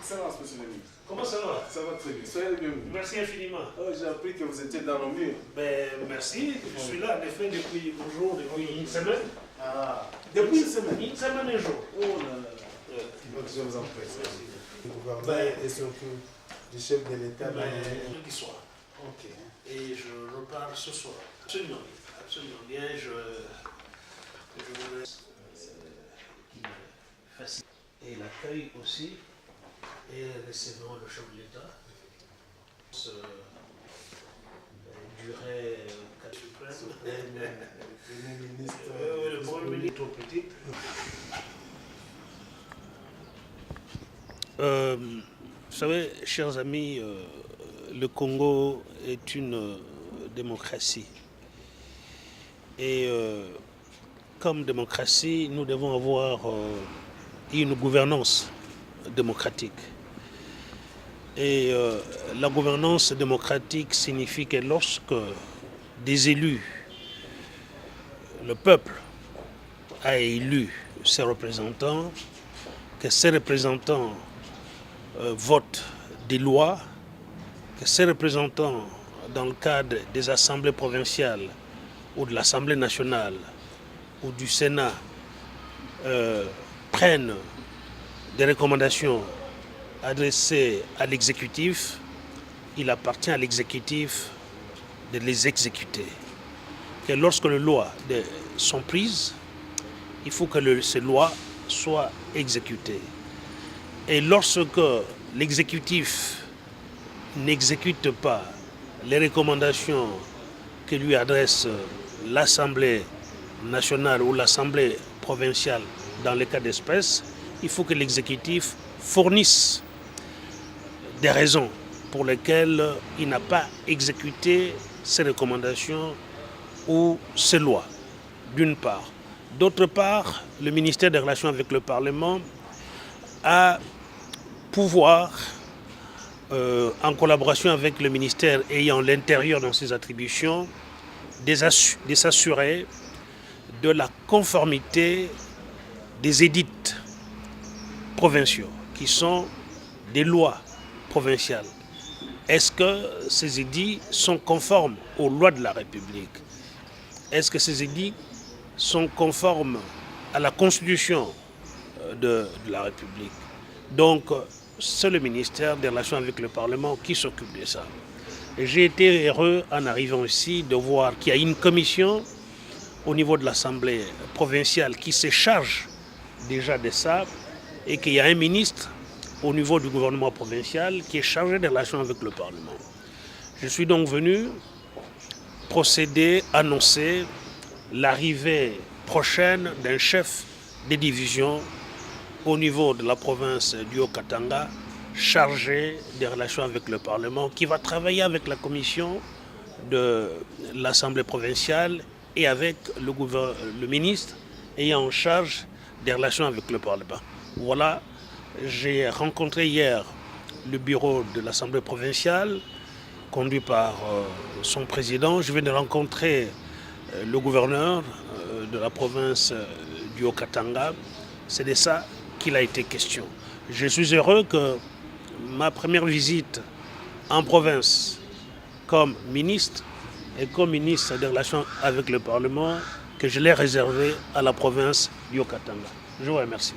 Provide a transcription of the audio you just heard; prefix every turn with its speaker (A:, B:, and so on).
A: Excellence, monsieur le ministre.
B: Comment ça va?
A: Ça va très bien. Soyez le bienvenu.
B: Merci infiniment.
A: Oh, j'ai appris que vous étiez dans nos murs.
B: Ben, merci. Je suis là, en effet, depuis une semaine.
A: Ah, depuis une semaine?
B: Une semaine, un jour.
A: Oh là là. Donc, je vous en prie. Le gouvernement et surtout du chef de l'État.
B: Lundi soir.
A: Ok.
B: Et je repars ce soir. Absolument bien. Je vous laisse qui me facilite. Et l'accueil aussi. Et recevant le chef de l'État. Durait 4 suprêmes.
A: Le ministre.
B: Le premier ministre trop petit. Vous savez, chers amis, le Congo est une démocratie. Et comme démocratie, nous devons avoir une gouvernance démocratique. Et la gouvernance démocratique signifie que lorsque des élus, le peuple a élu ses représentants, que ces représentants votent des lois, que ces représentants, dans le cadre des assemblées provinciales ou de l'Assemblée nationale ou du Sénat, prennent des recommandations adressées à l'exécutif, il appartient à l'exécutif de les exécuter. Que lorsque les lois sont prises, il faut que ces lois soient exécutées. Et lorsque l'exécutif n'exécute pas les recommandations que lui adresse l'Assemblée nationale ou l'Assemblée provinciale dans les cas d'espèce, il faut que l'exécutif fournisse des raisons pour lesquelles il n'a pas exécuté ces recommandations ou ces lois, d'une part. D'autre part, le ministère des Relations avec le Parlement a pouvoir, en collaboration avec le ministère ayant l'intérieur dans ses attributions, de s'assurer de la conformité des édits provinciaux, qui sont des lois provinciales. Est-ce que ces édits sont conformes aux lois de la République? Est-ce que ces édits sont conformes à la Constitution de la République? Donc, c'est le ministère des Relations avec le Parlement qui s'occupe de ça. J'ai été heureux en arrivant ici de voir qu'il y a une commission au niveau de l'Assemblée provinciale qui se charge déjà de ça et qu'il y a un ministre au niveau du gouvernement provincial qui est chargé des relations avec le Parlement. Je suis donc venu procéder, annoncer l'arrivée prochaine d'un chef de division au niveau de la province du Haut-Katanga, chargé des relations avec le Parlement, qui va travailler avec la commission de l'Assemblée provinciale et avec le ministre ayant en charge des relations avec le Parlement. Voilà, j'ai rencontré hier le bureau de l'Assemblée provinciale, conduit par son président. Je viens de rencontrer le gouverneur de la province du Haut-Katanga. C'est de ça qu'il a été question. Je suis heureux que ma première visite en province comme ministre et comme ministre des Relations avec le Parlement, que je l'ai réservée à la province du Haut-Katanga. Je vous remercie.